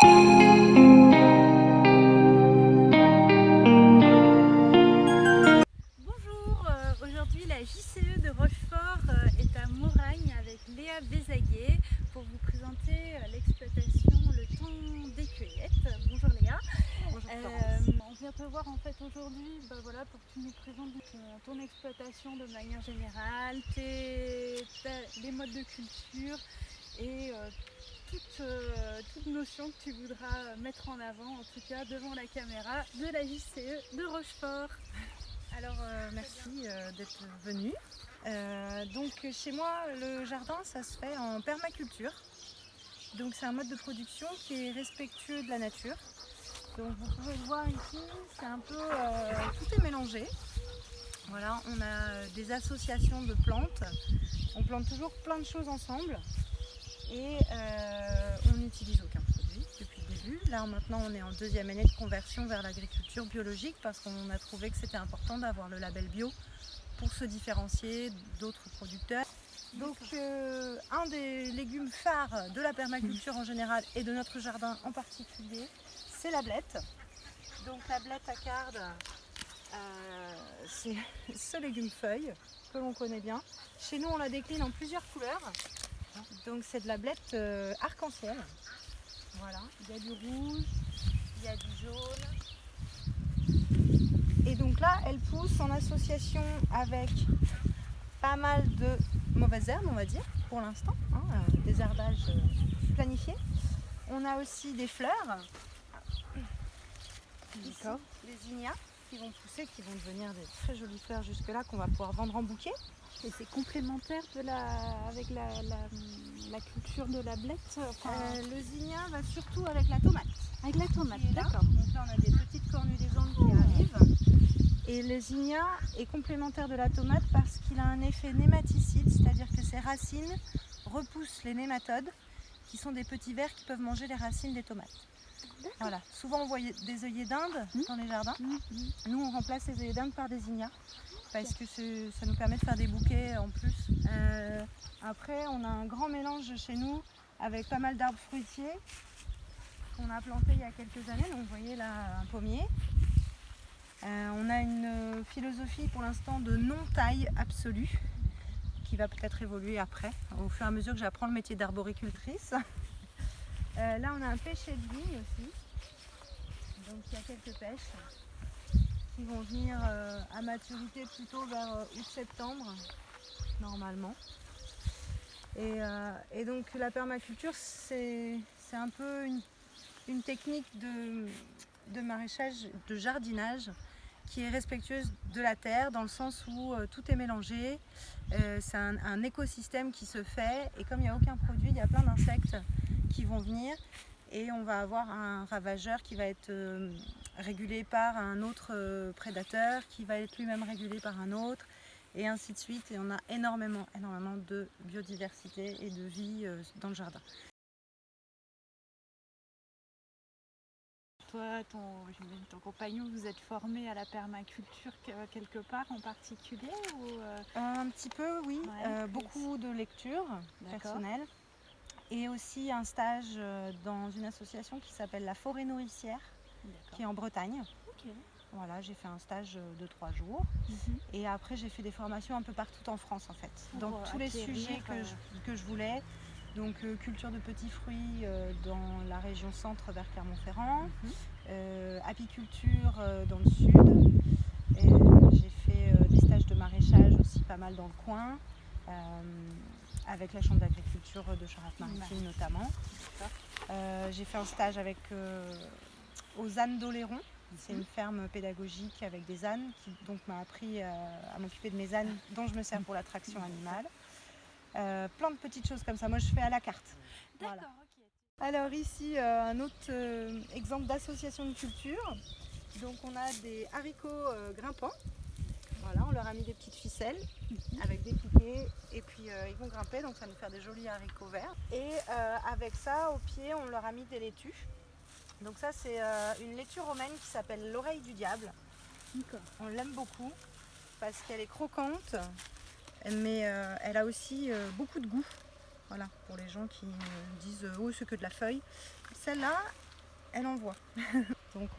Bonjour, aujourd'hui la JCE de Rochefort est à Moragne avec Léa Bézaguet pour vous présenter l'exploitation Le Temps des Cueillettes. Bonjour Léa. Bonjour Florence. On vient te voir en fait aujourd'hui voilà, pour que tu nous présentes ton exploitation de manière générale, les modes de culture et toute notion que tu voudras mettre en avant, en tout cas devant la caméra de la JCE de Rochefort. Alors merci d'être venu. Donc chez moi le jardin ça se fait en permaculture. Donc c'est un mode de production qui est respectueux de la nature. Donc vous pouvez le voir ici, c'est un peu tout est mélangé. Voilà, on a des associations de plantes. On plante toujours plein de choses ensemble et on n'utilise aucun produit depuis le début. Là maintenant on est en deuxième année de conversion vers l'agriculture biologique parce qu'on a trouvé que c'était important d'avoir le label bio pour se différencier d'autres producteurs. Donc un des légumes phares de la permaculture en général et de notre jardin en particulier, c'est la blette. Donc la blette à carde, c'est ce légume feuille que l'on connaît bien. Chez nous on la décline en plusieurs couleurs. Donc c'est de la blette arc-en-ciel. Voilà, il y a du rouge, il y a du jaune. Et donc là, elle pousse en association avec pas mal de mauvaises herbes, on va dire, pour l'instant, des herbages planifiés. On a aussi des fleurs, ici, des zinnias qui vont pousser, qui vont devenir des très jolies fleurs jusque-là qu'on va pouvoir vendre en bouquet. Et c'est complémentaire avec la culture de la blette Le zinnia va surtout avec la tomate. Avec la tomate, d'accord. Donc là on a des petites cornulésantes qui arrivent. Et le zinnia est complémentaire de la tomate parce qu'il a un effet nématicide, c'est-à-dire que ses racines repoussent les nématodes, qui sont des petits vers qui peuvent manger les racines des tomates. Voilà. Souvent on voit des œillets d'Inde dans les jardins. Nous on remplace les œillets d'Inde par des zinnias parce que ça nous permet de faire des bouquets en plus. Après on a un grand mélange chez nous avec pas mal d'arbres fruitiers qu'on a plantés il y a quelques années. Donc vous voyez là un pommier. On a une philosophie pour l'instant de non-taille absolue qui va peut-être évoluer après au fur et à mesure que j'apprends le métier d'arboricultrice. Là on a un pêcher de vigne aussi, donc il y a quelques pêches qui vont venir à maturité plutôt vers août-septembre normalement. Et donc la permaculture c'est un peu une technique de maraîchage, de jardinage qui est respectueuse de la terre dans le sens où tout est mélangé, c'est un écosystème qui se fait et comme il n'y a aucun produit, il y a plein d'insectes qui vont venir et on va avoir un ravageur qui va être régulé par un autre prédateur qui va être lui-même régulé par un autre et ainsi de suite et on a énormément de biodiversité et de vie dans le jardin. Toi, ton compagnon, vous êtes formé à la permaculture quelque part en particulier ou Un petit peu, oui. Ouais, beaucoup de lectures personnelles et aussi un stage dans une association qui s'appelle la Forêt Nourricière, qui est en Bretagne. Okay. Voilà, j'ai fait un stage de 3 jours et après j'ai fait des formations un peu partout en France en fait, dans tous les sujets que je voulais. Donc culture de petits fruits dans la région centre vers Clermont-Ferrand, apiculture dans le sud. J'ai fait des stages de maraîchage aussi pas mal dans le coin, avec la chambre d'agriculture de Charente-Maritime notamment. J'ai fait un stage aux ânes d'Oléron. C'est une ferme pédagogique avec des ânes qui donc m'a appris à m'occuper de mes ânes dont je me sers pour l'attraction animale. Plein de petites choses comme ça. Moi je fais à la carte. D'accord, Voilà. ok. Alors ici un autre exemple d'association de culture. Donc on a des haricots grimpants. Voilà, on leur a mis des petites ficelles avec des piquets et puis ils vont grimper, donc ça va nous faire des jolis haricots verts. Et avec ça, au pied, on leur a mis des laitues. Donc ça, c'est une laitue romaine qui s'appelle l'oreille du diable. On l'aime beaucoup parce qu'elle est croquante, mais elle a aussi beaucoup de goût. Voilà, pour les gens qui disent « oh, c'est que de la feuille ». Celle-là, elle envoie. Donc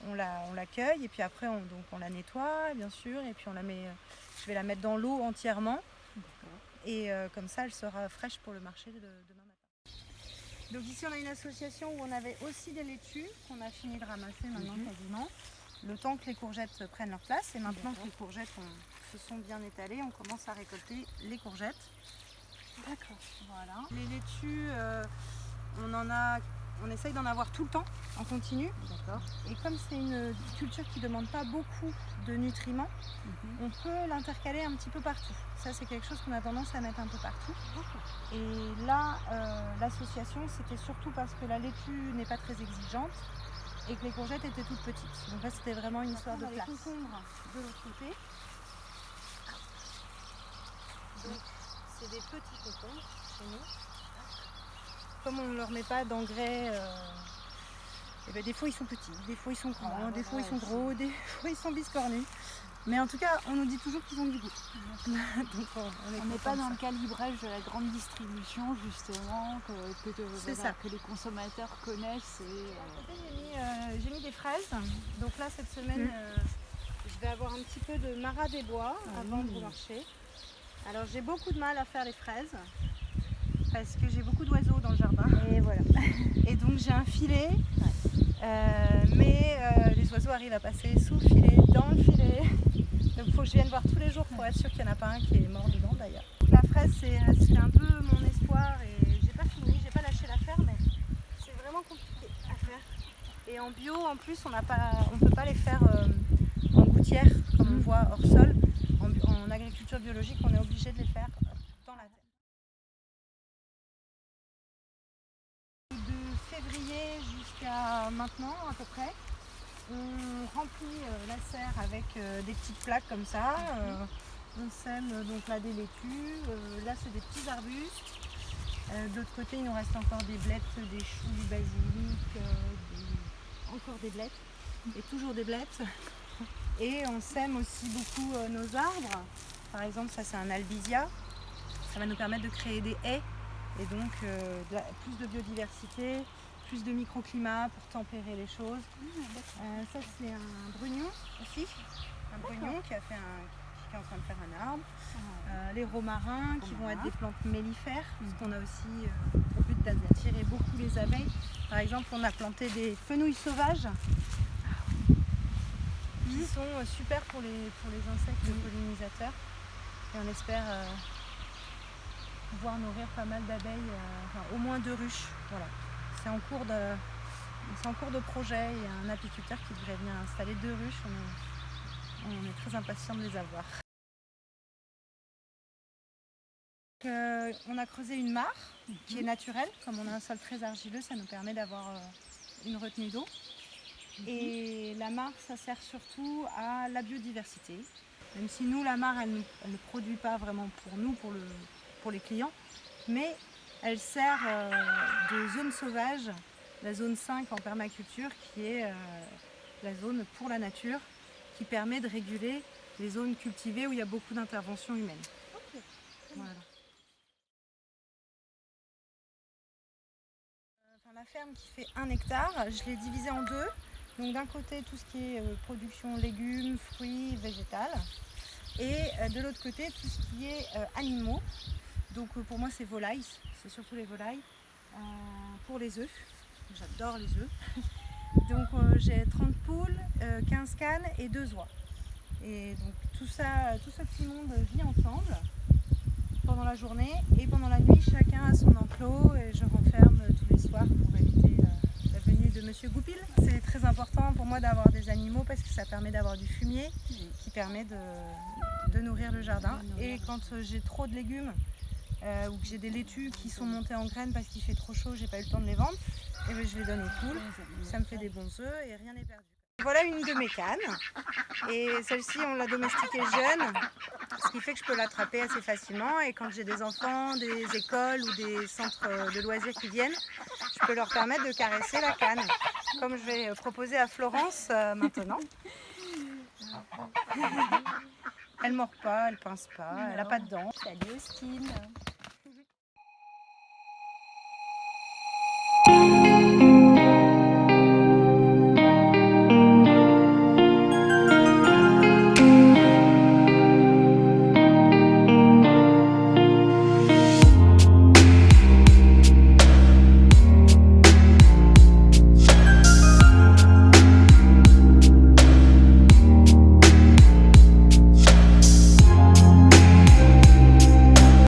on l'accueille et puis après on la nettoie bien sûr et puis je vais la mettre dans l'eau entièrement. Et comme ça elle sera fraîche pour le marché de demain matin. Donc ici on a une association où on avait aussi des laitues qu'on a fini de ramasser maintenant quasiment. Le temps que les courgettes prennent leur place et maintenant que les courgettes se sont bien étalées, on commence à récolter les courgettes. D'accord. Voilà. Les laitues, on essaye d'en avoir tout le temps, en continu. D'accord. Et comme c'est une culture qui ne demande pas beaucoup de nutriments, on peut l'intercaler un petit peu partout. Ça, c'est quelque chose qu'on a tendance à mettre un peu partout. Et là, l'association, c'était surtout parce que la laitue n'est pas très exigeante et que les courgettes étaient toutes petites. Donc là, c'était vraiment une histoire de place. Les concombres de l'autre côté. Donc, c'est des petits concombres chez nous. Comme on ne leur met pas d'engrais, des fois ils sont petits, des fois ils sont grands, des fois ils sont gros, des fois ils sont biscornus. Mais en tout cas, on nous dit toujours qu'ils ont du goût. Donc, on n'est pas dans le calibrage de la grande distribution, justement, que les consommateurs connaissent. J'ai mis des fraises. Donc là, cette semaine, je vais avoir un petit peu de marat des bois à vendre au marché. Alors j'ai beaucoup de mal à faire les fraises parce que j'ai beaucoup d'oiseaux dans le jardin. Et voilà. Et donc j'ai un filet, mais les oiseaux arrivent à passer sous le filet, dans le filet. Donc il faut que je vienne voir tous les jours pour être sûr qu'il n'y en a pas un qui est mort dedans d'ailleurs. La fraise c'est un peu mon espoir et j'ai pas fini, j'ai pas lâché l'affaire, mais c'est vraiment compliqué à faire. Et en bio en plus on ne peut pas les faire en gouttière comme on voit hors sol. En agriculture biologique on est obligé de les faire dans la terre. De février jusqu'à maintenant à peu près, on remplit la serre avec des petites plaques comme ça. On sème donc là des laitues, là c'est des petits arbustes. De l'autre côté il nous reste encore des blettes, des choux, du basilic, encore des blettes et toujours des blettes. Et on sème aussi beaucoup nos arbres. Par exemple ça c'est un albizia, ça va nous permettre de créer des haies. Et donc plus de biodiversité, plus de microclimat pour tempérer les choses. Ça c'est un brugnon aussi, un brugnon qui est en train de faire un arbre. Les romarins qui vont être des plantes mellifères, parce qu'on a aussi pour but d'attirer beaucoup les abeilles. Par exemple on a planté des fenouilles sauvages qui sont super pour les insectes pollinisateurs. Et on espère pouvoir nourrir pas mal d'abeilles, au moins 2 ruches. Voilà. C'est en cours de projet. Il y a un apiculteur qui devrait venir installer 2 ruches. On est très impatients de les avoir. On a creusé une mare qui est naturelle. Comme on a un sol très argileux, ça nous permet d'avoir une retenue d'eau. Et la mare, ça sert surtout à la biodiversité. Même si nous, la mare, elle ne produit pas vraiment pour nous, pour les clients, mais elle sert de zone sauvage, la zone 5 en permaculture, qui est la zone pour la nature, qui permet de réguler les zones cultivées où il y a beaucoup d'interventions humaines. Okay. Voilà. La ferme qui fait 1 hectare, je l'ai divisée en 2. Donc d'un côté tout ce qui est production légumes, fruits, végétal, et de l'autre côté tout ce qui est animaux. Donc pour moi c'est volailles, c'est surtout les volailles, pour les œufs, j'adore les œufs. Donc j'ai 30 poules, 15 cannes et 2 oies. Et donc tout ce petit monde vit ensemble pendant la journée et pendant la nuit chacun a son enclos et je renferme tous les soirs pour éviter la venue de Monsieur Goupil. C'est très important pour moi d'avoir des animaux parce que ça permet d'avoir du fumier qui permet de nourrir le jardin. Et quand j'ai trop de légumes ou que j'ai des laitues qui sont montées en graines parce qu'il fait trop chaud, j'ai pas eu le temps de les vendre, et bien je les donne aux poules, ça me fait des bons œufs et rien n'est perdu. Voilà une de mes cannes et celle-ci on l'a domestiquée jeune, ce qui fait que je peux l'attraper assez facilement et quand j'ai des enfants, des écoles ou des centres de loisirs qui viennent, je peux leur permettre de caresser la canne, comme je vais proposer à Florence maintenant. Elle ne mord pas, elle pince pas, elle n'a pas de dents. Salut Austin.